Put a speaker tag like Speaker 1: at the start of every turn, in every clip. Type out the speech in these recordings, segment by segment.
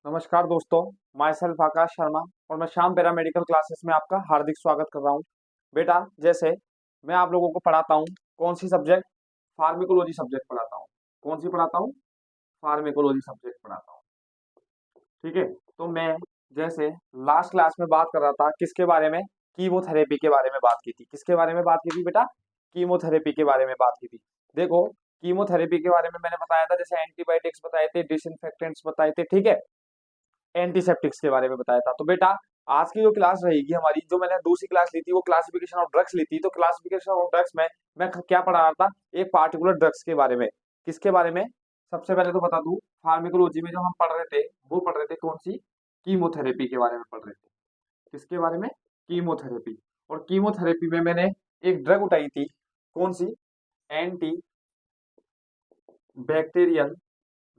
Speaker 1: नमस्कार दोस्तों। My self आकाश शर्मा और मैं श्याम पैरा मेडिकल क्लासेस में आपका हार्दिक स्वागत कर रहा हूँ। बेटा, जैसे मैं आप लोगों को पढ़ाता हूँ, कौन सी सब्जेक्ट? फार्मेकोलॉजी सब्जेक्ट पढ़ाता हूँ। कौन सी पढ़ाता हूँ? फार्मेकोलॉजी सब्जेक्ट पढ़ाता हूँ। ठीक है। तो मैं जैसे लास्ट क्लास में बात कर रहा था किसके बारे में? कीमोथेरेपी के बारे में बात की थी। किसके बारे में बात की थी बेटा? कीमोथेरेपी के बारे में बात की थी। देखो, कीमोथेरेपी के बारे में मैंने बताया था, जैसे एंटीबायोटिक्स बताए थे, डिसइंफेक्टेंट्स बताए थे, ठीक है, एंटीसेप्टिक्स के बारे में बताया था। तो बेटा, आज की जो क्लास रहेगी हमारी, जो मैंने दूसरी क्लास ली थी वो क्लासिफिकेशन ऑफ ड्रग्स ली थी। तो क्लासिफिकेशन ऑफ ड्रग्स में मैं क्या पढ़ा रहा था? एक पार्टिकुलर ड्रग्स के बारे में। किसके बारे में? सबसे पहले तो बता दूं, फार्मेकोलॉजी में जो हम पढ़ रहे थे वो पढ़ रहे थे कौन सी? कीमोथेरेपी के बारे में पढ़ रहे थे। किसके बारे में? कीमोथेरेपी। और कीमोथेरेपी में मैंने एक ड्रग उठाई थी, कौन सी? एंटी बैक्टीरियल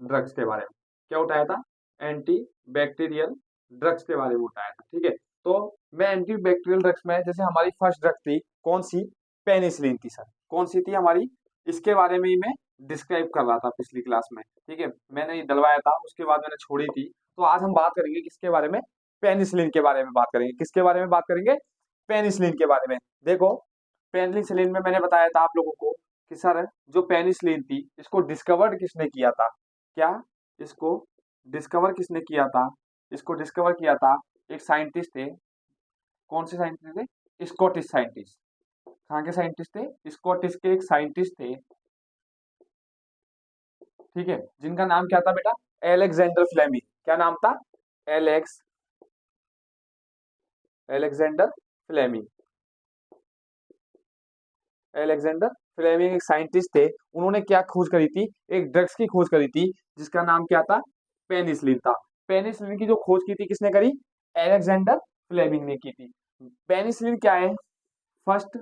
Speaker 1: ड्रग्स के बारे में। क्या उठाया था? एंटी बैक्टीरियल ड्रग्स के बारे में उठाया था। ठीक है। तो मैं एंटी बैक्टीरियल ड्रग्स में, जैसे हमारी फर्स्ट ड्रग थी कौन सी? पेनिसिलिन थी सर। कौन सी थी हमारी? इसके बारे में ही मैं डिस्क्राइब कर रहा था पिछली क्लास में। ठीक है, मैंने ये डलवाया था, उसके बाद मैंने छोड़ी थी। तो आज हम बात करेंगे किसके बारे में? पेनिसिलिन के बारे में बात करेंगे। किसके बारे में बात करेंगे? पेनिसिलिन के बारे में। देखो, पेनिसिलिन में मैंने बताया था आप लोगों को कि सर, जो पेनिसिलिन थी इसको डिस्कवर्ड किसने किया था? क्या? इसको डिस्कवर किसने किया था? इसको डिस्कवर किया था एक साइंटिस्ट थे। कौन से साइंटिस्ट थे? Scottish scientist. कहाँ के साइंटिस्ट थे? स्कॉटिश के एक साइंटिस्ट थे। ठीक है, जिनका नाम क्या था बेटा? Alexander Fleming. क्या नाम था? Alex Alexander Fleming. Alexander Fleming एक साइंटिस्ट थे। उन्होंने क्या खोज करी थी? एक ड्रग्स की खोज करी थी, जिसका नाम क्या था? पेनिसिलिन था। पेनिसिलिन की जो खोज की थी किसने करी? एलेक्जेंडर फ्लेमिंग ने की थी। पेनिसिलिन क्या है? फर्स्ट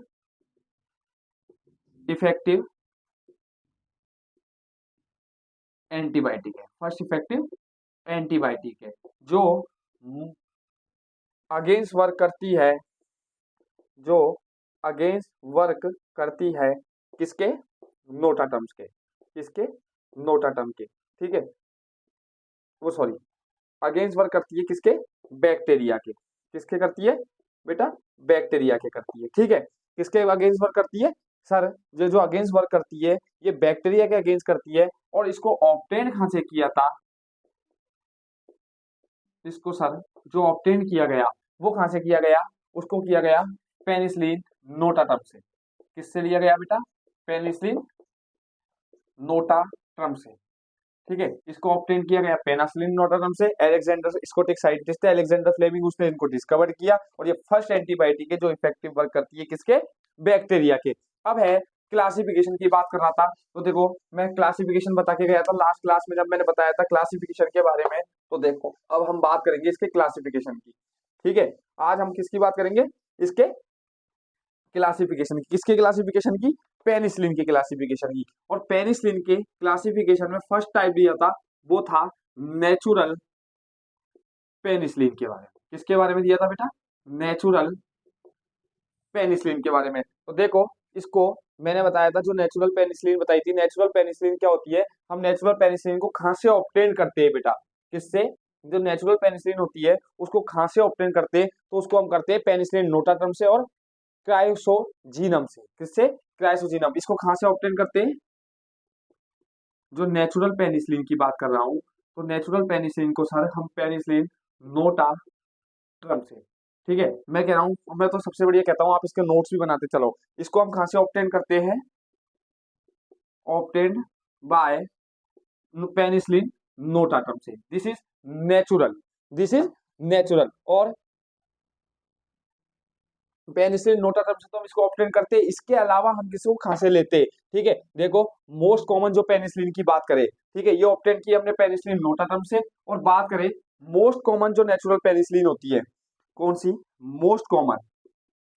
Speaker 1: इफेक्टिव एंटीबायोटिक है। फर्स्ट इफेक्टिव एंटीबायोटिक है जो अगेंस्ट वर्क करती है, जो अगेंस्ट वर्क करती है किसके? नोटाटम्स के। किसके? नोटाटम के। ठीक है, वो सॉरी, अगेंस्ट वर्क करती है किसके? बैक्टीरिया के। किसके करती है बेटा? बैक्टीरिया के करती है। ठीक है, किसके अगेंस्ट वर्क करती है सर? जो जो अगेंस्ट वर्क करती है ये बैक्टीरिया के अगेंस्ट करती है। और इसको ऑब्टेन कहां से किया था? इसको सर, जो ऑब्टेन किया गया वो कहां से किया गया? उसको किया गया पेनिसिलिन नोटाटम से। किससे लिया गया बेटा? पेनिसिलिन नोटाटम से। ठीक है, इसको ऑब्टेन किया गया पेनिसिलिन नोटाटम से। अलेक्जेंडर स्कॉटिश साइंटिस्ट थे, अलेक्जेंडर फ्लेमिंग, उसने इनको डिस्कवर किया। और ये फर्स्ट एंटीबायोटिक है जो इफेक्टिव वर्क करती है किसके? बैक्टीरिया के। अब है क्लासिफिकेशन की बात कर रहा था। तो देखो, मैं क्लासिफिकेशन बता के गया था लास्ट क्लास में जब मैंने बताया था क्लासिफिकेशन के बारे में। तो देखो, अब हम बात करेंगे इसके क्लासिफिकेशन की। ठीक है, आज हम किसकी बात करेंगे? इसके क्लासिफिकेशन की। किसके क्लासिफिकेशन की? पेनिसिलिन की क्लासिफिकेशन की। और पेनिसिलिन के क्लासिफिकेशन में फर्स्ट टाइप दिया था, वो था नेचुरल पेनिसिलिन के बारे में। किसके बारे में दिया था बेटा? नेचुरल पेनिसिलिन के बारे में। तो देखो, इसको मैंने बताया था, जो नेचुरल पेनिसिलिन बताई थी। नेचुरल पेनिसिलिन क्या होती है? हम नेचुरल पेनिसिलिन को कहां से ऑब्टेन करते हैं बेटा? किससे? जो नेचुरल पेनिसिलिन होती है उसको कहां से ऑब्टेन करते हैं? तो उसको हम करते हैं पेनिसिलिन नोटाटम से और क्रायोसोजीनम से। किससे? क्रायोसोजीनम। इसको कहां से ऑब्टेन करते हैं? जो नेचुरल पेनिसिलिन की बात कर रहा हूं, तो नेचुरल पेनिसिलिन को सर हम पेनिसिलिन नोटाट्रम से। ठीक है, मैं कह रहा हूं, मैं तो सबसे बढ़िया कहता हूं आप इसके नोट्स भी बनाते चलो। इसको हम कहां से ऑब्टेन करते हैं? ऑब्टेन बाय पेनिसिलिन नोटाट्रम से। This is natural. This is natural. और पेनिसिलिन नोटाट्रम से तो हम इसको ऑब्टेन करते हैं। इसके अलावा हम किसी को कहां से लेते हैं? ठीक है, देखो, मोस्ट कॉमन जो पेनिसिलिन की बात करें, ठीक है, ये ऑब्टेन की हमने पेनिसिलिन नोटाट्रम से। और बात करें मोस्ट कॉमन जो नेचुरल पेनिसिलिन होती है, कौन सी? Most common.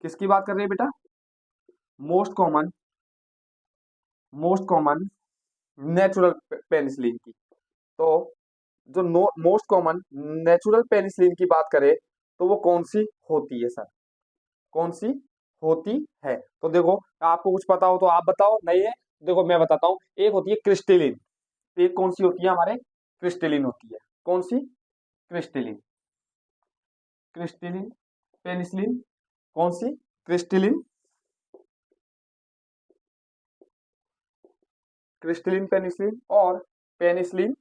Speaker 1: किसकी बात कर रहे हैं बेटा? Most common, most common natural penicillin की। तो जो मोस्ट कॉमन नेचुरल पेनिसिलिन की बात करें तो वो कौन सी होती है सर? कौन सी होती है? तो देखो, आपको कुछ पता हो तो आप बताओ, नहीं है देखो मैं बताता हूं। एक होती है क्रिस्टेलिन। एक कौन सी होती है हमारे? क्रिस्टेलिन होती है। कौन सी? क्रिस्टलिन, क्रिस्टलिन पेनिसिलिन, कौन सी? क्रिस्टलिन, क्रिस्टलिन पेनिसिलिन और पेनिसिलिन,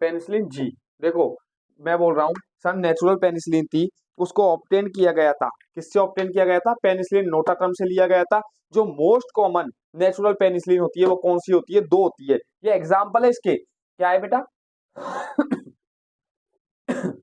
Speaker 1: पेनिसिलिन जी। देखो मैं बोल रहा हूं सर, नेचुरल पेनिसिलिन थी, उसको ऑब्टेन किया गया था, किससे ऑब्टेन किया गया था? पेनिसिलिन नोटाट्रम से लिया गया था। जो मोस्ट कॉमन नेचुरल पेनिसिलिन होती है वो कौन सी होती है? दो होती है। ये एग्जाम्पल है इसके, क्या है बेटा?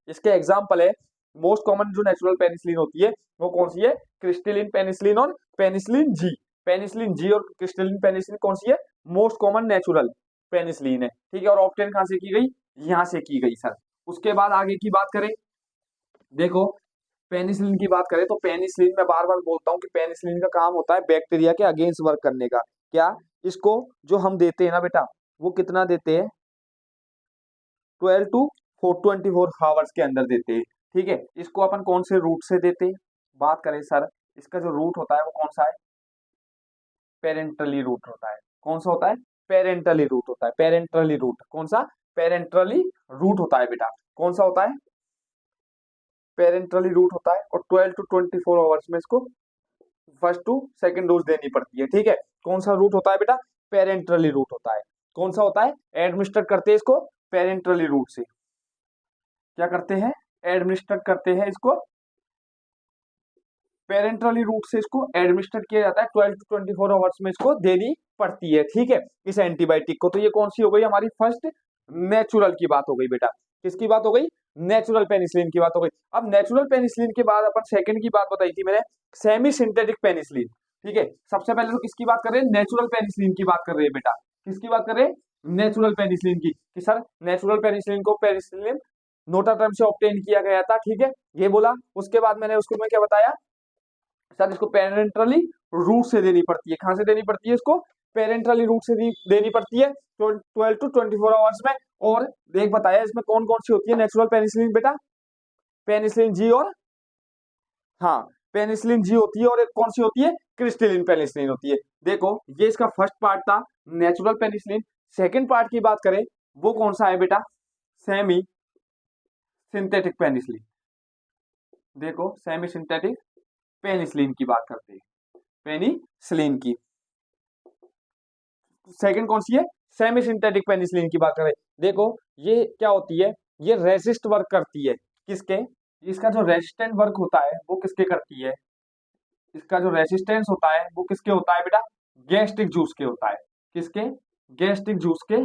Speaker 1: इसके एग्जाम्पल है, मोस्ट कॉमन जो नेचुरल पेनिसिलिन होती है वो कौन सी है? क्रिस्टलिन पेनिसिलिन और पेनिसिलिन जी। पेनिसिलिन जी और क्रिस्टलिन पेनिसिलिन कौन सी है? मोस्ट कॉमन नेचुरल पेनिसिलिन है, ठीक है। और ऑब्टेन कहां से की गई? यहां से की गई सर। उसके बाद आगे की बात करें, देखो पेनिसिलिन की बात करें तो पेनिसिलिन, मैं बार बार बोलता हूं कि पेनिसिलिन का काम होता है बैक्टीरिया के अगेंस्ट वर्क करने का। क्या? इसको जो हम देते हैं ना बेटा, वो कितना देते हैं? 12 टू 24 आवर्स के अंदर देते हैं, ठीक है। इसको अपन कौन से रूट से देते हैं? बात करें सर, इसका जो रूट होता है वो कौन सा है? पेरेंटली रूट होता है। कौन सा होता है? पेरेंटली रूट होता है। पेरेंटली रूट कौन सा? पेरेंटली रूट होता है बेटा। कौन सा होता है? पेरेंटली रूट होता है। और 12 टू 24 आवर्स में इसको फर्स्ट टू सेकंड डोज देनी पड़ती है, ठीक है। कौन सा रूट होता है बेटा? पेरेंटली रूट होता है। कौन सा होता है? एडमिनिस्टर करते हैं इसको पेरेंटली रूट से। क्या करते हैं? एडमिनिस्टर करते हैं इसको पेरेंटली रूट से, इसको एडमिनिस्टर किया जाता है। 12 टू 24 आवर्स में इसको देनी पड़ती है, ठीक है, इस एंटीबायोटिक को। तो ये कौन सी हो गई हमारी? फर्स्ट नेचुरल की बात हो गई बेटा। किसकी बात हो गई? नेचुरल पेनिसिलिन की बात हो गई। अब नेचुरल पेनिसिलिन के बाद अपन सेकंड की बात बताई थी मैंने, सेमी सिंथेटिक पेनिसिलिन, ठीक है। सबसे पहले तो किसकी बात कर रहे हैं? नेचुरल पेनिसिलिन की बात कर रहे हैं बेटा। किसकी बात कर रहे हैं? नेचुरल पेनिसिलिन की। कि सर नेचुरल पेनिसिलिन को पेनिसिलिन नोटाट्रम से ऑब्टेन किया गया था, ठीक है, ये बोला। उसके बाद मैंने उसको मैं क्या बताया सर? इसको पेरेंटली रूट से देनी पड़ती है। कहां से देनी पड़ती है इसको? पेरेंटली रूट से देनी पड़ती है 12 टू 24 आवर्स में। और देख बताया इसमें कौन कौन सी होती है नेचुरल पेनिसिलिन बेटा? पेनिसिलिन जी और, हाँ, पेनिसिलिन जी होती है। और एक कौन सी होती है? क्रिस्टलिन पेनिसिलिन होती है। देखो ये इसका फर्स्ट पार्ट था, नेचुरल पेनिसिलिन। सेकेंड पार्ट की बात करें वो कौन सा है बेटा? Semi synthetic penicillin. देखो सेमी सिंथेटिक पेनिसिलिन की बात करते हैं, पेनिसिलिन की। सेकंड कौन सी है? सेमी सिंथेटिक पेनिसिलिन की बात करें। देखो ये क्या होती है? ये रेसिस्ट वर्क करती है। किसके? इसका जो रेजिस्टेंट वर्क होता है वो किसके करती है? इसका जो रेसिस्टेंस होता है वो किसके होता है बेटा? गैस्ट्रिक जूस के होता है। किसके? गैस्ट्रिक जूस के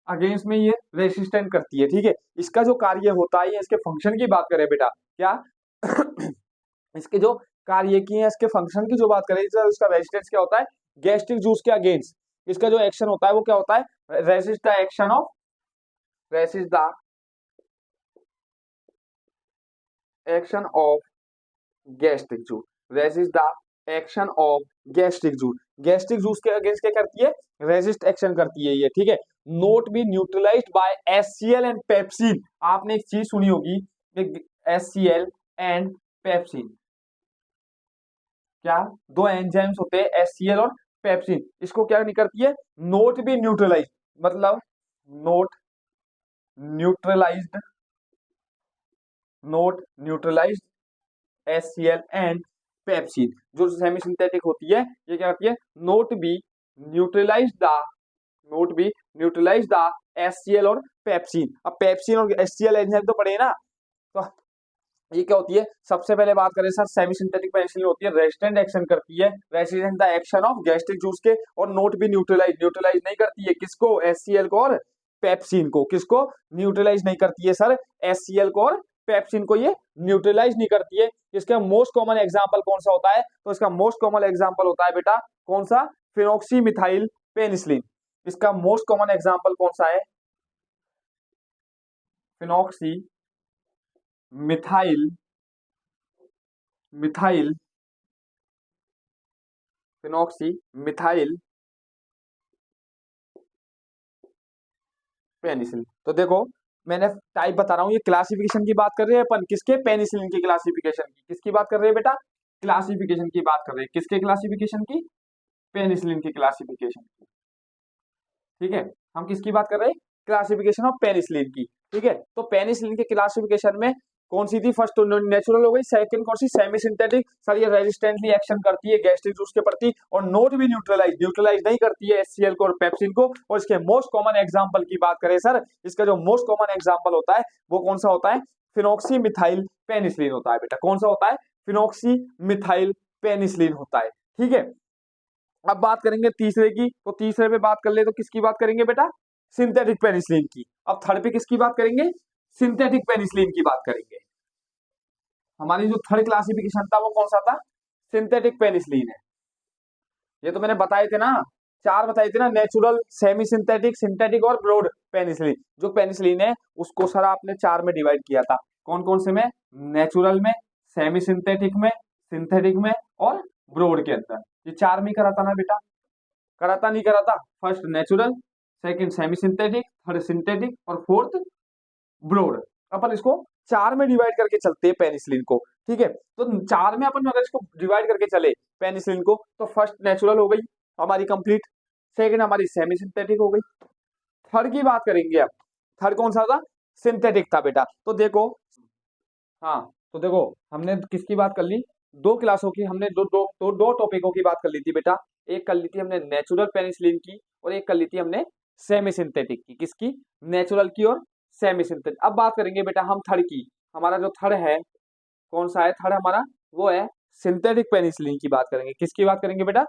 Speaker 1: अगेंस्ट में ये रेसिस्टेंट करती है, ठीक है। इसका जो कार्य होता है, इसके फंक्शन की बात करें बेटा, क्या? इसके जो कार्य की है, इसके फंक्शन की जो बात करें, इसका रेजिस्टेंस क्या होता है? गैस्ट्रिक जूस के अगेंस्ट इसका जो एक्शन होता है वो क्या होता है? Resist the action of, resist the action of gastric juice, resist the action of gastric juice. Gastric juice के अगेंस्ट क्या करती है? रेसिस्ट एक्शन करती है ये, ठीक है। Not be neutralized by HCl and pepsin. आपने एक चीज सुनी होगी, एचसीएल एंड पेप्सिन, क्या दो एंजाइम्स होते हैं एचसीएल और पेप्सिन। इसको क्या नहीं करती है? नोट बी न्यूट्रलाइज, मतलब not neutralized, not neutralized HCl and pepsin. जो सेमी सिंथेटिक होती है ये क्या करती है? Not be neutralize the, not be neutralize the HCl और पेप्सिन। अब पेप्सिन और एचसीएल एंजाइम तो पढ़े ना, तो ये क्या होती है? सबसे पहले बात करें सर, सेमी सिंथेटिक पेनिसिलिन होती है, रेजिस्टेंट एक्शन करती है, resistant the action of gastric juice के। और नोट भी न्यूट्रलाइज, न्यूट्रलाइज नहीं करती है किसको? एचसीएल को और पेप्सिन को। किसको न्यूट्रलाइज नहीं करती है सर? एचसीएल को और पेप्सिन को ये न्यूट्रलाइज नहीं करती है। इसका मोस्ट कॉमन एग्जाम्पल कौन सा होता है? तो इसका मोस्ट कॉमन एग्जाम्पल होता है बेटा कौन सा? Phenoxymethyl penicillin. इसका मोस्ट कॉमन एग्जाम्पल कौन सा है? Phenoxy methyl, methyl, phenoxy methyl penicillin. तो देखो मैंने टाइप बता रहा हूं, ये क्लासिफिकेशन की बात कर रहे हैं अपन, किसके? पेनिसिलिन की क्लासिफिकेशन की। किसकी बात कर रहे हैं बेटा? क्लासिफिकेशन की बात कर रहे हैं। किसके क्लासिफिकेशन की? पेनिसिलिन की क्लासिफिकेशन की, ठीक है। हम किसकी बात कर रहे हैं? क्लासिफिकेशन ऑफ पेनिसिलिन की। ठीक है, तो पेनिसिलिन के क्लासिफिकेशन में कौन सी थी? फर्स्ट नेचुरल हो गई, सेकंड कौन सी? Semi synthetic. सर ये रेजिस्टेंटली एक्शन करती है गैस्ट्रिक जूस के प्रति और नोट भी न्यूट्रलाइज नहीं करती है HCl को और पेप्सिन को। और इसके मोस्ट कॉमन एग्जांपल की बात करें सर, इसका जो मोस्ट कॉमन एग्जांपल होता है वो कौन सा होता है? फिनॉक्सी मिथाइल पेनिसिलिन होता है बेटा। कौन सा होता है? फिनॉक्सी मिथाइल पेनिसिलिन होता है। ठीक है, अब बात करेंगे तीसरे की, तो तीसरे पे बात कर ले तो किसकी बात करेंगे बेटा? सिंथेटिक पेनिसिलिन की। अब थर्ड पे किसकी बात करेंगे? सिंथेटिक पेनिसिलिन की बात करेंगे। हमारी जो थर्ड क्लासिफिकेशन था वो कौन सा था? सिंथेटिक पेनिसिलिन है। ये तो मैंने बताए थे ना, चार बताए थे ना, नेचुरल, सेमी सिंथेटिक, सिंथेटिक और ब्रॉड पेनिसिलिन। जो पेनिसिलिन है उसको सर आपने चार में डिवाइड किया था। कौन कौन से में? नेचुरल में, सेमी सिंथेटिक में, सिंथेटिक में और ब्रॉड के अंदर। ये चार में करा था ना बेटा? कराता नहीं कराता? First natural, second semi synthetic, third synthetic और फोर्थ ब्रॉड। अपन इसको चार में डिवाइड करके चलते हैं पेनिसिलिन को। ठीक है, तो चार में अपन अगर इसको डिवाइड करके चले पेनिसिलिन को, तो फर्स्ट नेचुरल हो गई हमारी कंप्लीट, सेकंड हमारी सेमी सिंथेटिक हो गई, थर्ड की बात करेंगे। अब थर्ड कौन सा था? सिंथेटिक था बेटा। तो देखो, हाँ तो देखो हमने किसकी बात कर ली? दो क्लासों की हमने दो टॉपिकों की बात कर ली थी बेटा। एक कर ली थी हमने नेचुरल पेनिसिलिन की और एक कर ली थी हमने सेमी सिंथेटिक की। किसकी? नेचुरल की और सेमी सिंथेटिक। अब बात करेंगे बेटा हम थर्ड की। हमारा जो थर्ड है कौन सा है? थर्ड हमारा वो है सिंथेटिक पेनिसिलिन की बात करेंगे। किसकी बात करेंगे बेटा?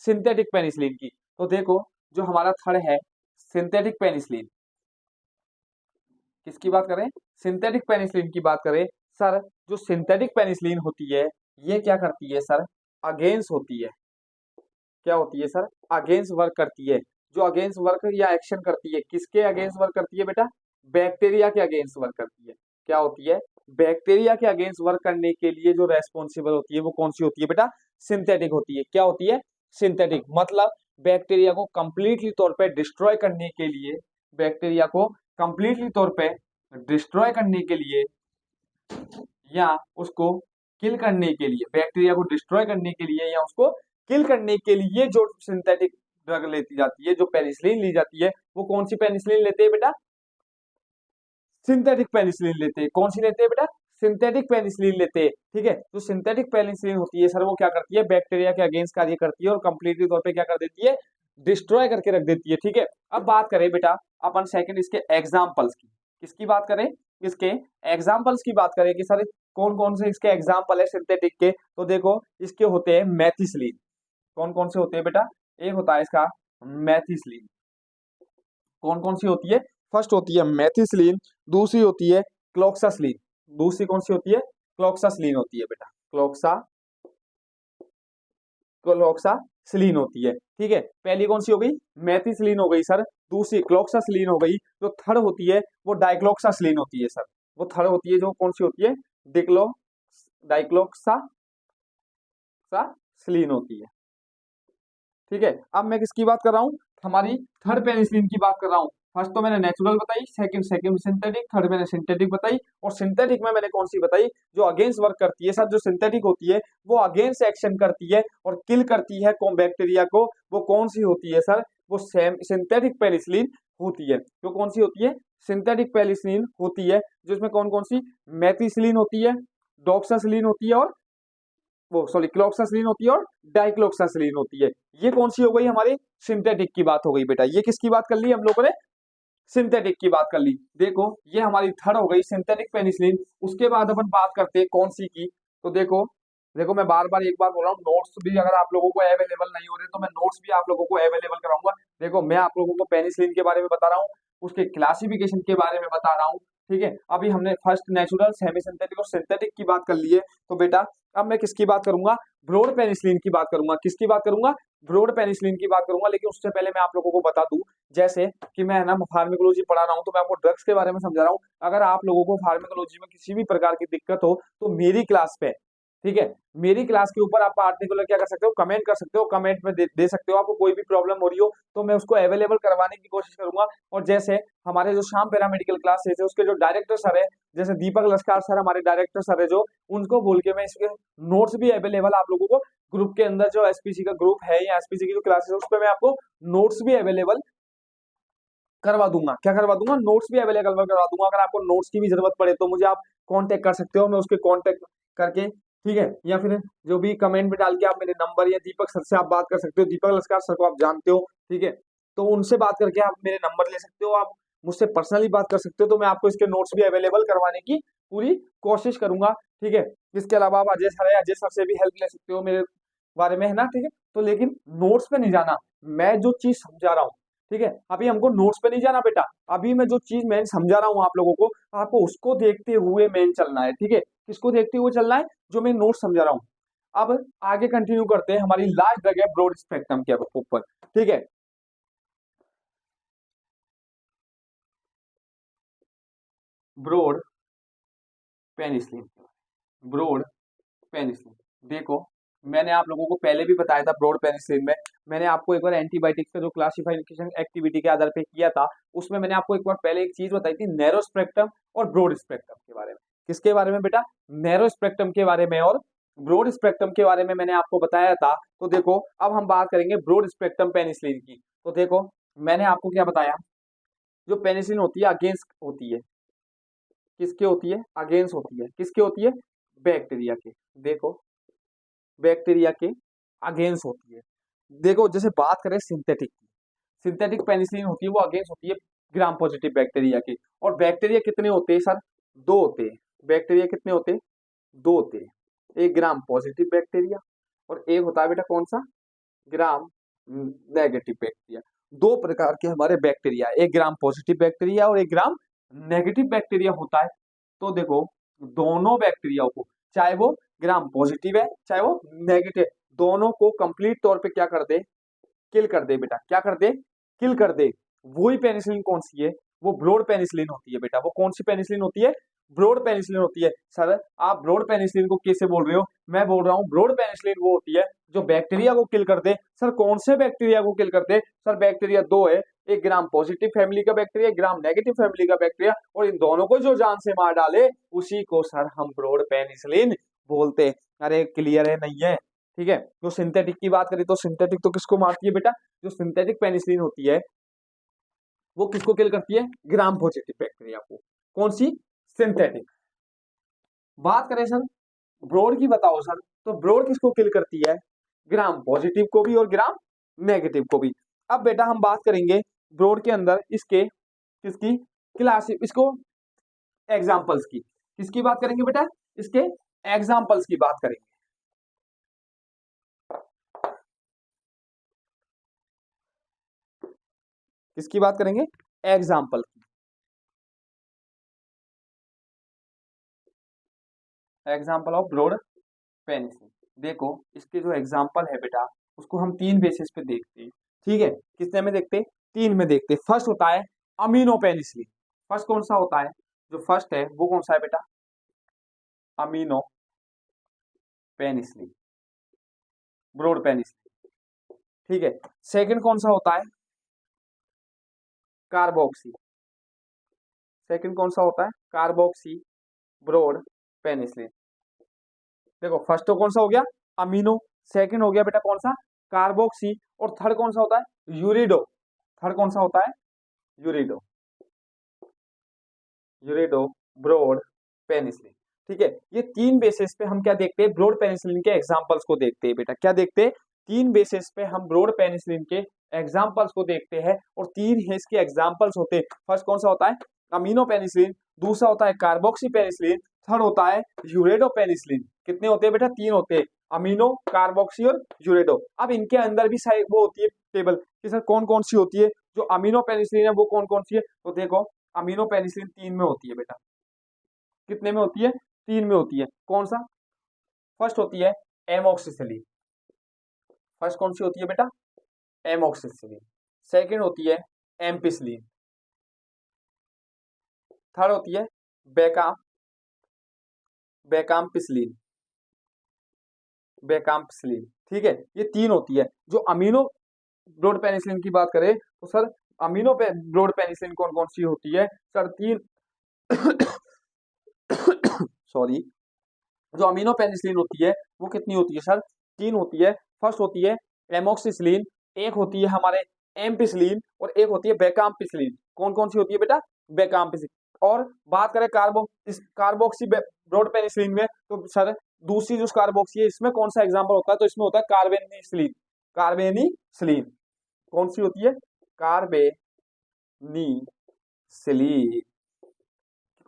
Speaker 1: सिंथेटिक पेनिसिलिन की। तो देखो जो हमारा थर्ड है सिंथेटिक पेनिसिलिन, किसकी बात करें? सिंथेटिक पेनिसिलिन की बात करें सर। जो सिंथेटिक पेनिसिलिन होती है ये क्या करती है सर? अगेंस्ट होती है। क्या होती है सर? अगेंस्ट वर्क करती है। जो अगेंस्ट वर्क या एक्शन करती है, किसके अगेंस्ट वर्क करती है बेटा? बैक्टीरिया के अगेंस्ट वर्क करती है। क्या होती है? बैक्टीरिया के अगेंस्ट वर्क करने के लिए जो रेस्पॉन्सिबल होती है वो कौन सी होती है बेटा? सिंथेटिक होती है। क्या होती है? सिंथेटिक। मतलब बैक्टीरिया को कंप्लीटली तौर पे डिस्ट्रॉय करने के लिए, बैक्टीरिया को कंप्लीटली तौर पे डिस्ट्रॉय करने के लिए या उसको किल करने के लिए, बैक्टीरिया को डिस्ट्रॉय करने के लिए या उसको किल करने के लिए जो सिंथेटिक ड्रग लेती जाती है, जो पेनिसिलिन ली जाती है, वो कौन सी पेनिसिलिन लेते हैं बेटा? सिंथेटिक पेनिसिलिन लेते हैं। कौन सी लेते हैं बेटा? सिंथेटिक पेनिसिलिन लेते हैं। ठीक है, जो सिंथेटिक पेनिसिलिन होती है सर वो क्या करती है? बैक्टीरिया के अगेंस्ट कार्य करती है और कंप्लीटली तौर पे क्या कर देती है? डिस्ट्रॉय करके रख देती है। ठीक है, अब बात करें बेटा अपन सेकंड इसके एग्जांपल्स की। किसकी बात करें? इसके एग्जांपल्स की बात करें कि सर कौन कौन से इसके एग्जांपल है सिंथेटिक के। तो देखो इसके होते हैं मेथिसिलिन। कौन कौन से होते हैं बेटा? एक होता है इसका मेथिसिलिन। कौन कौन सी होती है? फर्स्ट होती है मेथिसिलिन, दूसरी होती है क्लोक्सासिलिन। दूसरी कौन सी होती है? क्लोक्सासिलिन होती है बेटा। क्लोक्सासिलिन होती है। ठीक है, पहली कौन सी हो गई? मेथिसिलिन हो गई सर। दूसरी क्लोक्सासिलिन हो गई। जो थर्ड होती है वो डाइक्लोक्सासिलिन होती है सर। वो थर्ड होती है जो कौन सी होती है? डाइक्लोक्सासिलिन होती है। ठीक है, अब मैं किसकी बात कर रहा हूँ? हमारी थर्ड पेनिसिलिन की बात कर रहा हूँ। फर्स्ट तो मैंने नेचुरल बताई, सेकंड सेकंड सिंथेटिक, थर्ड मैंने सिंथेटिक बताई। और सिंथेटिक में मैंने कौन सी बताई? जो अगेंस्ट वर्क करती है सर। जो सिंथेटिक होती है वो अगेंस्ट एक्शन करती है और किल करती है कौन? बैक्टीरिया को। वो कौन सी होती है सर? वो सिंथेटिक पेनिसिलिन होती है। जो कौन सी होती है? सिंथेटिक पेनिसिलिन होती है। जिसमें कौन कौन सी? मेथिसिलिन होती है, डॉक्सासिलिन होती है और वो सॉरी क्लोक्सासिलिन होती है और डाइक्लोक्सासिलिन होती है। ये कौन सी हो गई? हमारी सिंथेटिक की बात हो गई बेटा। ये किसकी बात कर ली हम लोगों ने? सिंथेटिक की बात कर ली। देखो ये हमारी थर्ड हो गई सिंथेटिक पेनिसिलिन। उसके बाद अपन बात करते हैं कौन सी की। तो देखो देखो मैं बार बार एक बार बोल रहा हूँ, नोट्स भी अगर आप लोगों को अवेलेबल नहीं हो रहे तो मैं नोट्स भी आप लोगों को अवेलेबल कराऊंगा। देखो मैं आप लोगों को पेनिसिलिन के बारे में बता रहा हूँ, उसके क्लासिफिकेशन के बारे में बता रहा हूँ। ठीक है, अभी हमने फर्स्ट नेचुरल, सेमी सिंथेटिक और सिंथेटिक की बात कर ली है। तो बेटा अब मैं किसकी बात करूंगा? ब्रॉड पेनिसिलिन की बात करूंगा। किसकी बात करूंगा? ब्रॉड पेनिसिलिन की बात करूंगा। लेकिन उससे पहले मैं आप लोगों को बता दूं, जैसे कि मैं ना फार्मेकोलॉजी पढ़ा रहा हूं तो मैं आपको ड्रग्स के बारे में समझा रहा हूं। अगर आप लोगों को फार्मेकोलॉजी में किसी भी प्रकार की दिक्कत हो तो मेरी क्लास पे, ठीक है, मेरी क्लास के ऊपर आप पार्टिकुलर क्या कर सकते हो? कमेंट कर सकते हो, कमेंट में दे सकते हो। आपको कोई भी प्रॉब्लम हो रही हो तो मैं उसको अवेलेबल करवाने की कोशिश करूंगा। और जैसे हमारे जो शाम पैरामेडिकल क्लासेस है उसके जो डायरेक्टर सर है, जैसे दीपक लश्कार सर हमारे डायरेक्टर सर है, जो उनको बोल के मैं इसके नोट्स भी अवेलेबल आप लोगों को ग्रुप के अंदर, जो एसपीसी का ग्रुप है या एसपीसी की जो क्लासेस है उस पर मैं आपको नोट्स भी अवेलेबल करवा दूंगा। क्या करवा दूंगा? नोट्स भी अवेलेबल करवा दूंगा। अगर आपको नोट्स की भी जरूरत पड़े तो मुझे आप कांटेक्ट कर सकते हो, मैं उसके कांटेक्ट करके, ठीक है, या फिर जो भी कमेंट में डाल के आप मेरे नंबर या दीपक सर से आप बात कर सकते हो। दीपक लस्कार सर को आप जानते हो, ठीक है, तो उनसे बात करके आप मेरे नंबर ले सकते हो, आप मुझसे पर्सनली बात कर सकते हो। तो मैं आपको इसके नोट्स भी अवेलेबल करवाने की पूरी कोशिश करूंगा, ठीक है। इसके अलावा आप अजय सर से भी हेल्प ले सकते हो मेरे बारे में, है ना, ठीक है। तो लेकिन नोट्स पे नहीं जाना, मैं जो चीज समझा रहा हूँ, ठीक है, अभी हमको नोट्स पे नहीं जाना बेटा। अभी मैं जो चीज मैं समझा रहा हूँ आप लोगों को, आपको उसको देखते हुए मेन चलना है, ठीक है। किसको देखते हुए चलना है? जो मैं नोट समझा रहा हूँ। अब आगे कंटिन्यू करते हैं, हमारी लास्ट ड्रग है ब्रॉड स्पेक्ट्रम के ऊपर, ठीक है। ब्रॉड पेनिसिलिन, ब्रॉड पेनिसिलिन, देखो मैंने आप लोगों को पहले भी बताया था ब्रॉड पेनिसिलिन में, मैंने आपको एक बार एंटीबायोटिक्स का जो क्लासिफिकेशन एक्टिविटी के आधार पे किया था, उसमें मैंने आपको एक बार पहले एक चीज बताई थी, नैरो स्पेक्ट्रम और ब्रॉड स्पेक्ट्रम के बारे में। किसके बारे में बेटा? नैरो स्पेक्ट्रम के बारे में और ब्रॉड स्पेक्ट्रम के बारे में मैंने आपको बताया था। तो देखो अब हम बात करेंगे ब्रॉड स्पेक्ट्रम पेनिसिलिन की। तो देखो मैंने आपको क्या बताया, जो पेनिसिलिन होती है अगेंस्ट होती है, किसके होती है? अगेंस्ट होती है, किसके होती है? बैक्टीरिया के। देखो बैक्टीरिया के अगेंस्ट होती है। देखो जैसे बात करें सिंथेटिक की, सिंथेटिक पेनिसिलिन होती है वो अगेंस्ट होती है ग्राम पॉजिटिव बैक्टीरिया के। और बैक्टीरिया कितने होते हैं सर? दो होते हैं। बैक्टीरिया कितने होते हैं? दो होते हैं। एक ग्राम पॉजिटिव बैक्टीरिया और एक होता है बेटा कौन सा? Gram negative bacteria. दो प्रकार के हमारे बैक्टीरिया, एक ग्राम पॉजिटिव बैक्टीरिया और एक ग्राम नेगेटिव बैक्टीरिया होता है। तो देखो दोनों बैक्टीरिया को, चाहे वो ग्राम पॉजिटिव है चाहे वो नेगेटिव, दोनों को कंप्लीट तौर पे क्या कर दे? किल कर दे बेटा। क्या कर दे? किल कर दे। वही पेनिसिलिन कौन सी है? वो ब्रॉड पेनिसिलिन होती है बेटा। वो कौन सी पेनिसिलिन होती है? ब्रॉड पेनिसिलिन होती है। सर आप ब्रॉड पेनिसिलिन को कैसे बोल रहे हो? मैं बोल रहा हूँ ब्रॉड पेनिसिलिन वो होती है जो बैक्टीरिया को किल कर दे। सर कौन से बैक्टीरिया को किल कर दे? सर बैक्टीरिया दो है, एक ग्राम पॉजिटिव फैमिली का बैक्टीरिया, एक ग्राम नेगेटिव फैमिली का बैक्टीरिया, और इन दोनों को जो जान से मार डाले उसी को सर हम ब्रॉड पेनिसिलिन बोलते हैं। अरे क्लियर है नहीं है? ठीक है। जो सिंथेटिक की बात करें तो सिंथेटिक तो किसको मारती है बेटा? जो सिंथेटिक पेनिसिलिन होती है वो किसको किल करती है? ग्राम पॉजिटिव बैक्टीरिया को। कौन सी? सिंथेटिक। बात करें सर ब्रॉड की, बताओ सर, तो ब्रॉड किसको किल करती है? ग्राम पॉजिटिव को भी और ग्राम नेगेटिव को भी। अब बेटा हम बात करेंगे ब्रॉड के अंदर इसके किसकी क्लास, इसको एग्जाम्पल्स की। किसकी बात करेंगे बेटा? इसके एग्जाम्पल्स की बात करेंगे। किसकी बात करेंगे? एग्जाम्पल की। Example of broad penicillin. देखो इसके जो एग्जाम्पल है बेटा उसको हम तीन बेसिस पे देखते हैं, ठीक है। कितने में देखते हैं? तीन में देखते हैं। फर्स्ट होता है अमीनो पेनिसिलिन। फर्स्ट कौन सा होता है? जो फर्स्ट है वो कौन सा है बेटा? अमीनो पेनिसिलिन, ब्रॉड पेनिसिलिन, ठीक है। सेकंड कौन सा होता है? कार्बोक्सी। सेकंड कौन सा होता है? Carboxy broad penicillin. देखो फर्स्ट तो कौन सा हो गया? अमीनो। सेकंड हो गया बेटा कौन सा? कार्बोक्सी। और थर्ड कौन सा होता है? यूरिडो। थर्ड कौन सा होता है? यूरिडो, यूरिडो ब्रॉड पेनिसिलिन, ठीक है। ये तीन बेसिस पे हम क्या देखते हैं? ब्रॉड पेनिसिलिन के एग्जांपल्स को देखते हैं बेटा। क्या देखते हैं? तीन बेसिस पे हम ब्रॉड पेनिसिलिन के एग्जांपल्स को देखते हैं और तीन है इसके एग्जांपल्स होते हैं। फर्स्ट कौन सा होता है? Amino penicillin. दूसरा होता है कार्बोक्सी पेनिसिलिन। थर्ड होता है यूरेडो पेनिसिलिन। कितने होते हैं बेटा? तीन होते हैं, अमीनो, कार्बोक्सी और यूरेडो। अब इनके अंदर भी साइड वो होती है टेबल कि सर कौन कौन सी होती है। जो अमीनो पेनिसिलिन है वो कौन कौन सी है? तो देखो अमीनो पेनिसिलिन तीन में होती है बेटा। कितने में होती है? तीन में होती है। कौन सा? फर्स्ट होती है एमोक्सिसिलिन। फर्स्ट कौन सी होती है बेटा? एमोक्सिसिलिन। सेकंड होती है एम्पिसिलिन। थर्ड होती है बेकाम बेकाम्पिसिलिन, बेकाम्पिसिलिन, ठीक है। ये तीन होती है। जो अमीनो ब्रॉड पेनिसिलिन की बात करें तो सर अमीनो ब्रॉड पेनिसिलिन कौन कौन सी होती है सर? तीन सॉरी, जो अमीनो पेनिसिलिन होती है वो कितनी होती है सर? तीन होती है। फर्स्ट होती है एमोक्सिसिलिन, एक होती है हमारे एम्पिसिलिन और एक होती है बेकाम्पिसिलिन। कौन कौन सी होती है बेटा? बेकाम्पिसिलिन। और बात करें कार्बोक्सी ब्रॉड पेनिसिलिन में, तो सर दूसरी जो कार्बोक्सी है इसमें कौन सा एग्जांपल होता है? तो इसमें होता है कार्बेनिसिलिन। कार्बेनिसिलिन कौन सी होती है? कार्बेनिसिलिन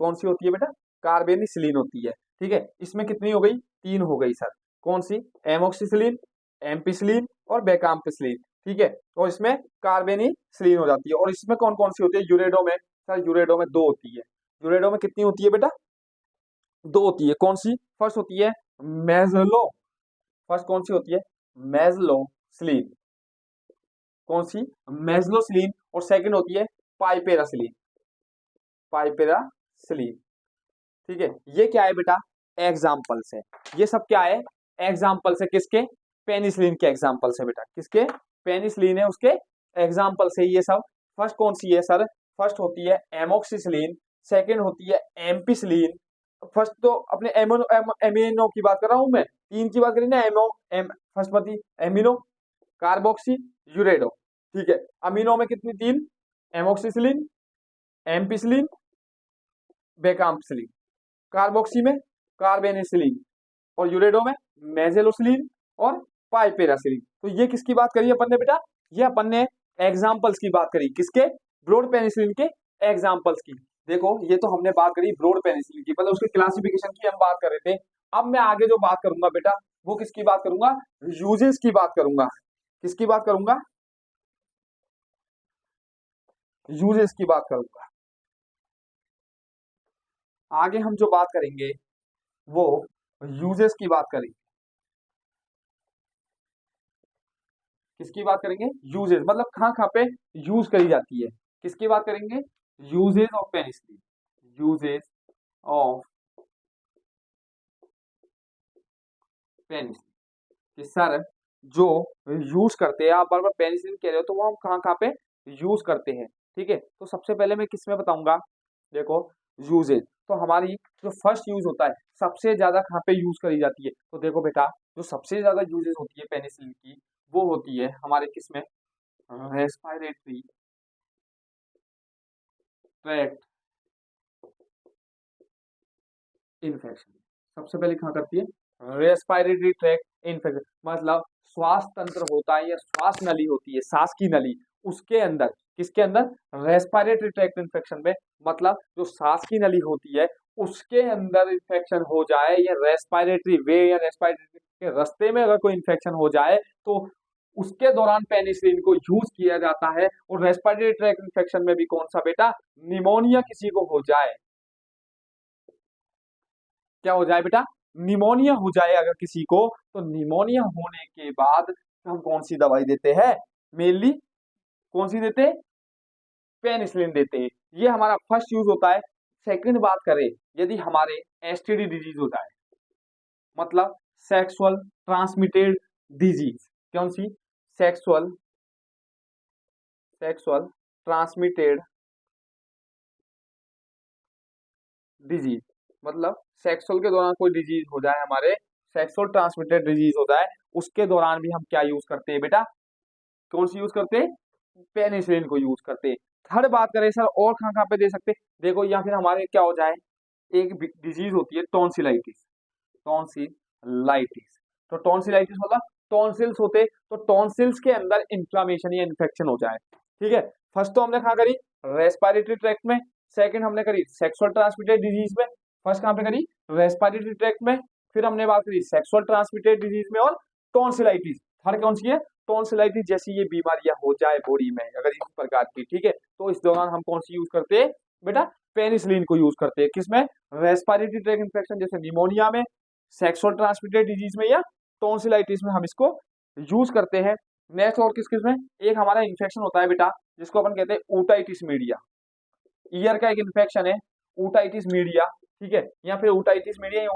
Speaker 1: कौन सी होती है बेटा? कार्बेनिसिलिन होती है। ठीक है, इसमें कितनी हो गई? 3 हो गई सर। कौन सी? एमोक्सिसिलिन, एम्पिसिलिन और बेकाम्पिसिलिन। ठीक है, और इसमें कार्बेनिसिलिन हो जाती है। और इसमें कौन कौन सी होती है? यूरेडो में सर, यूरेडो में 2 होती है। यूरेडो में कितनी होती है बेटा? 2 होती है। कौन सी? फर्स्ट होती है मेजलो, फर्स्ट कौन सी होती है? मेजलोसिलिन। कौन सी? मेजलोसिलिन। और सेकंड होती है पाइपेरासिलिन, पाइपेरासिलिन। ठीक है, ये क्या है बेटा? एग्जाम्पल्स है। ये सब क्या है? एग्जाम्पल्स है। किसके? पेनिसिलिन के एग्जाम्पल्स है बेटा। किसके? पेनिसिलिन है उसके एग्जाम्पल्स है ये सब। फर्स्ट कौन सी है सर? फर्स्ट होती है एमोक्सिसिलिन, सेकंड होती है एम्पिसिलिन। फर्स्ट तो अपने एमिनो की बात कर रहा हूं मैं, 3 की बात करी ना। फर्स्ट पति एमिनो, कार्बोक्सी, यूरेडो। ठीक है, अमीनो में कितनी? 3। Amoxicillin, ampicillin, bacampicillin. कार्बोक्सी में कार्बेनिसिलिन और यूरेडो में मेजेलोसिलिन और पाइपेरासिलिन। तो ये किसकी बात करी अपन ने बेटा? ये अपन ने एग्जांपल्स की बात करी। किसके? ब्रॉड पेनिसिलिन के एग्जांपल्स की। देखो, ये तो हमने बात करी ब्रॉड पेनिसिलिन की, मतलब उसके क्लासिफिकेशन की हम बात कर रहे थे। अब मैं आगे जो बात करूंगा बेटा, वो किसकी बात करूंगा? यूजेस की बात करूंगा। किसकी बात करूंगा? यूजेस की बात करूंगा। आगे हम जो बात करेंगे वो यूजेस की बात करेंगे। किसकी बात करेंगे? यूजेस, मतलब कहां कहां पे यूज करी जाती है। किसकी बात करेंगे? Uses of penicillin. Uses of penicillin कि सर जो यूज करते हैं, आप बार बार पेनिसिलिन कह रहे हो, तो वो हम कहां कहां पे यूज करते हैं। ठीक है, तो सबसे पहले मैं किसमें बताऊंगा? देखो, यूजेस तो हमारी जो फर्स्ट यूज होता है, सबसे ज्यादा कहां पे यूज करी जाती है? तो देखो बेटा, जो सबसे ज्यादा यूजेस होती है पेनिसिलिन की, वो होती है हमारे किसमें? Respiratory tract infection. सबसे पहले कहाँ करती है? रेस्पिरेटरी ट्रैक्ट इन्फेक्शन, मतलब श्वास तंत्र होता है या श्वास नली होती है, सांस की नली, उसके अंदर। किसके अंदर? रेस्पिरेटरी ट्रैक्ट इन्फेक्शन में। मतलब जो सांस की नली होती है उसके अंदर इन्फेक्शन हो जाए, या रेस्पिरेटरी वे या रेस्पिरेटरी के रास्ते में अगर कोई इन्फेक्शन हो जाए, तो उसके दौरान पेनिसिलिन को यूज किया जाता है। और रेस्पिरेटरी ट्रैक्ट इन्फेक्शन में भी कौन सा बेटा? निमोनिया किसी को हो जाए, क्या हो जाए बेटा? निमोनिया हो जाए अगर किसी को, तो निमोनिया होने के बाद हम कौन सी दवाई देते हैं? मेनली कौन सी देते हैं? पेनिसिलिन देते हैं। ये हमारा फर्स्ट यूज होता है। सेकंड बात करें, यदि हमारे एसटीडी डिजीज हो जाए, मतलब सेक्सुअल ट्रांसमिटेड डिजीज। कौन सी? सेक्सुअल सेक्सुअल ट्रांसमिटेड डिजीज, मतलब सेक्सुअल के दौरान कोई डिजीज हो जाए हमारे, सेक्सुअल ट्रांसमिटेड डिजीज हो जाए, उसके दौरान भी हम क्या यूज करते हैं बेटा? कौन सी यूज करते हैं? पेनिसिलिन को यूज करते हैं। थर्ड बात करें सर, और कहाँ कहाँ पे दे सकते हैं? देखो, या फिर हमारे क्या हो जाए, एक डिजीज होती है टॉन्सिलाइटिस। टॉन्सिलाइटिस, तो टॉन्सिलाइटिस मतलब टॉन्सिल्स होते, तो टॉन्सिल्स के अंदर इंफ्लामेशन या इन्फेक्शन हो जाए। ठीक है, फर्स्ट तो हमने कहा करी? रेस्पिरेटरी ट्रैक्ट में। सेकंड हमने करी सेक्सुअल ट्रांसमिटेड डिजीज में। फर्स्ट कहां पे करी? रेस्पिरेटरी ट्रैक्ट में। फिर हमने बात करी सेक्सुअल ट्रांसमिटेड डिजीज में और टॉन्सिलाइटिस। थर्ड कौन सी है? टॉन्सिलाइटिस जैसी ये बीमारियां हो जाए बॉडी में अगर इस प्रकार की, ठीक है, तो इस दौरान हम कौन सी यूज करते हैं बेटा? पेनिसिलिन को यूज करते हैं। किसमें? रेस्पिरेटरी ट्रैक्ट इन्फेक्शन जैसे निमोनिया में, सेक्सुअल ट्रांसमिटेड डिजीज में या टॉन्सिलाइटिस में हम इसको यूज करते हैं। नेक्स्ट और किस किस में? एक हमारा इन्फेक्शन होता है बेटा जिसको अपन कहते हैं ऊटाइटिस मीडिया। ईयर का एक इन्फेक्शन है ऊटाइटिस मीडिया। ठीक है, या फिर ऊटाइटिस मीडिया या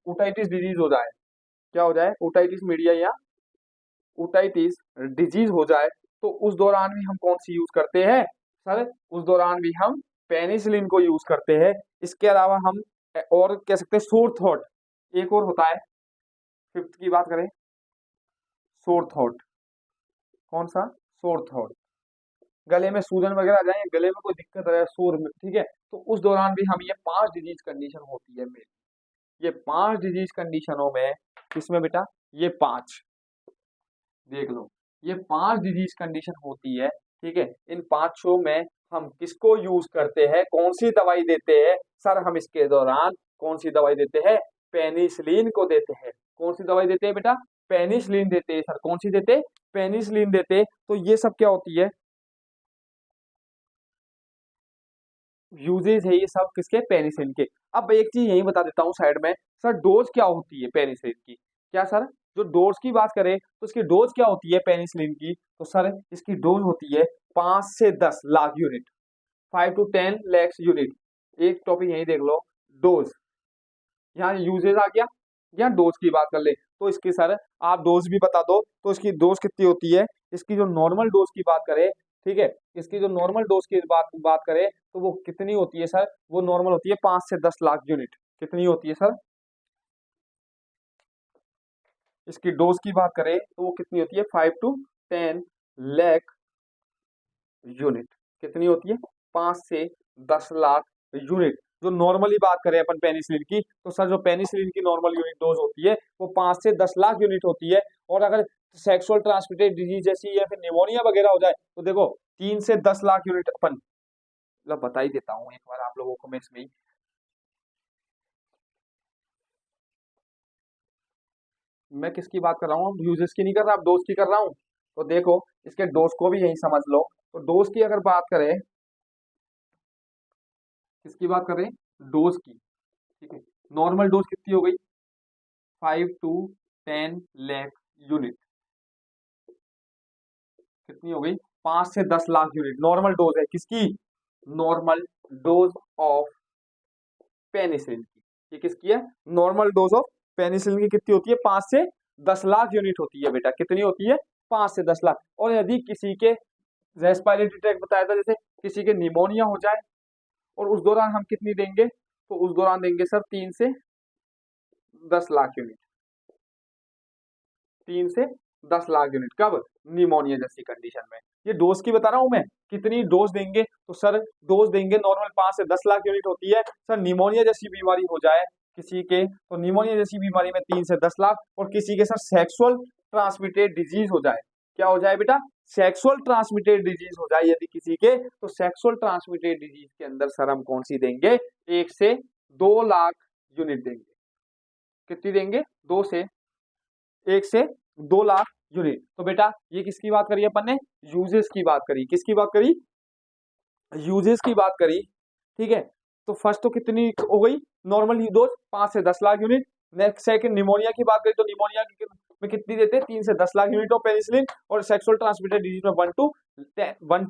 Speaker 1: ऊटाइटिस डिजीज हो जाए। क्या हो जाए? ऊटाइटिस मीडिया या ऊटाइटिस डिजीज हो जाए, तो उस दौरान भी हम कौन सी यूज करते हैं सर? उस दौरान भी हम पेनिसिलिन को यूज करते हैं। इसके अलावा हम और कह सकते हैं सोर थ्रोट, एक और होता है। फिफ्थ की बात करें, सोर थ्रोट। कौन सा? Sore throat. गले में सूजन वगैरह आ जाए, गले में कोई दिक्कत आ जाए शोर में, ठीक है, तो उस दौरान भी हम ये 5 डिजीज कंडीशन होती है मेरी, ये 5 डिजीज कंडीशनों में, किसमें बेटा, ये 5 देख लो, ये 5 डिजीज कंडीशन होती है, ठीक है। इन पांचों में हम किसको यूज करते हैं, कौन सी दवाई देते हैं सर, हम इसके दौरान कौन सी दवाई देते हैं, पेनिसिलिन को देते हैं। कौन सी दवाई देते हैं बेटा, पेनिसिलिन देते हैं सर। कौन सी देते, पेनिसिलिन देते। तो ये सब क्या होती है, यूजेज है ये सब किसके, पेनिसिलिन के। अब एक चीज यही बता देता हूँ साइड में, सर डोज क्या होती है पेनिसिलिन की, क्या सर, जो डोज की बात करें तो इसकी डोज क्या होती है पेनिसिलिन की, तो सर इसकी डोज होती है 5 से 10 lakh unit, 5 to 10 lakhs unit. एक टॉपिक यही देख लो, डोज, यहाँ यूजेज आ गया, यहाँ डोज की बात कर ले तो इसकी सर आप डोज भी बता दो, तो इसकी डोज कितनी होती है, इसकी जो नॉर्मल डोज की बात करें, ठीक है, इसकी जो नॉर्मल डोज की बात करें तो वो कितनी होती है सर, वो नॉर्मल होती है 5 से 10 लाख यूनिट। कितनी होती है सर, इसकी डोज की बात करें तो वो कितनी होती है, 5 to 10 लाख यूनिट। कितनी होती है, 5 से 10 लाख यूनिट। जो नॉर्मली बात करें अपन पेनिसिलिन की, तो सर जो पेनिसिलिन की नॉर्मल यूनिट डोज होती है वो 5 से 10 लाख यूनिट होती है। और अगर सेक्सुअल ट्रांसमिटेड डिजीज जैसी या फिर निमोनिया वगैरह हो जाए तो देखो 3 से 10 लाख यूनिट अपन, मतलब बता ही देता हूँ एक बार आप लोगों को मैं इसमें ही। मैं किसकी बात कर रहा हूँ, यूजेस की नहीं कर रहा, आप डोज की कर रहा हूँ। तो देखो इसके डोज को भी यही समझ लो। तो डोज की अगर बात करें, किसकी बात करें, डोज की, ठीक है, नॉर्मल डोज कितनी हो गई, 5 to 10 लाख यूनिट। कितनी हो गई, 5 से 10 लाख यूनिट नॉर्मल डोज है किसकी, नॉर्मल डोज ऑफ पेनिसिलिन की। ये किसकी है, नॉर्मल डोज ऑफ पेनिसिलिन की कितनी होती है, 5 से 10 लाख यूनिट होती है बेटा। कितनी होती है, 5 से 10 लाख। और यदि किसी के रेस्पिरेटरी ट्रैक बताया था, जैसे किसी के निमोनिया हो जाए और उस दौरान हम कितनी देंगे, तो उस दौरान देंगे सर 3 से 10 लाख यूनिट। 3 से 10 लाख यूनिट कब, निमोनिया जैसी कंडीशन में। ये डोज की बता रहा हूं मैं, कितनी डोज देंगे, तो सर डोज देंगे नॉर्मल 5 से 10 लाख यूनिट होती है। सर निमोनिया जैसी बीमारी हो जाए किसी के, तो निमोनिया जैसी बीमारी में 3 से 10 लाख। और किसी के सर सेक्सुअल ट्रांसमिटेड डिजीज हो जाए, क्या हो जाए बेटा, सेक्सुअल ट्रांसमिटेड डिजीज हो जाए यदि किसी के, तो सेक्सुअल ट्रांसमिटेड डिजीज के अंदर सर हम कौन सी देंगे, 1 से 2 लाख यूनिट देंगे। कितनी देंगे, 2 से 1 से 2 लाख यूनिट। तो बेटा ये किसकी बात करी अपन ने, यूजेस की बात करी। किसकी बात करी, यूजेस की बात करी, ठीक है। तो फर्स्ट तो कितनी हो गई, नॉर्मल डोज 5 से 10 lakh unit. Next second pneumonia की बात करी, तो निमोनिया में कितनी देते हैं, 3 से 10 लाख यूनिट ऑफ पेनिसिलिन। और सेक्सुअल ट्रांसमिटेड डिजीज में 1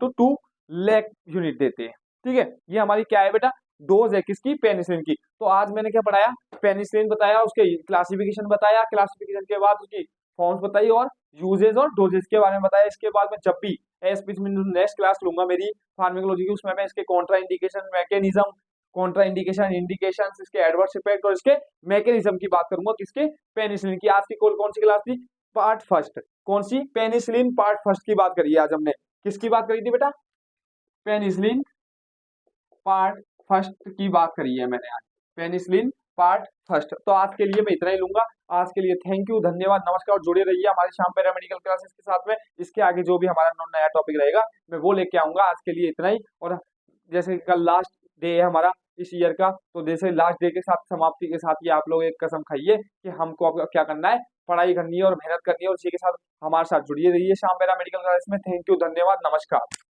Speaker 1: to 2 लाख यूनिट देते हैं, ठीक है। ये हमारी क्या है बेटा, डोज है किसकी, पेनिसिलिन की। तो आज मैंने क्या पढ़ाया, पेनिसिलिन बताया, उसके क्लासिफिकेशन बताया, क्लासिफिकेशन के बाद उसकी फॉर्म्स बताई और यूजेज और डोजेस के बारे में बताया। इसके बाद में जब भी नेक्स्ट क्लास लूंगा मेरी फार्मेकोलॉजी की, उसमें मैं इसके Contra indication mechanism, Contra indication, indication, इसके एडवर्स इफेक्ट और इसके मैकेनिज्म की बात करूंगा किसके, पेनिसिलिन की। आज की कौन सी क्लास थी, पार्ट फर्स्ट। कौन सी, पेनिसिलिन पार्ट फर्स्ट की बात करी है आज हमने। किसकी बात करी थी बेटा, पेनिसिलिन पार्ट फर्स्ट की बात करी है मैंने आज, पेनिसिलिन पार्ट फर्स्ट। तो आज के लिए मैं इतना ही लूंगा। आज के लिए थैंक यू, धन्यवाद, नमस्कार। और जुड़े रहिए हमारे श्याम पैरामेडिकल क्लासेस के साथ में। इसके आगे जो भी हमारा नया टॉपिक रहेगा मैं वो लेके आऊंगा। आज के लिए इतना ही। और जैसे कल लास्ट डे है हमारा इस ईयर का, तो जैसे लास्ट डे के साथ समाप्ति के साथ ही आप लोग एक कसम खाइए कि हमको अब क्या करना है, पढ़ाई करनी है और मेहनत करनी है। और इसी के साथ हमारे साथ जुड़िए रहिए श्याम पैरामेडिकल क्लासेस में। थैंक यू, धन्यवाद, नमस्कार।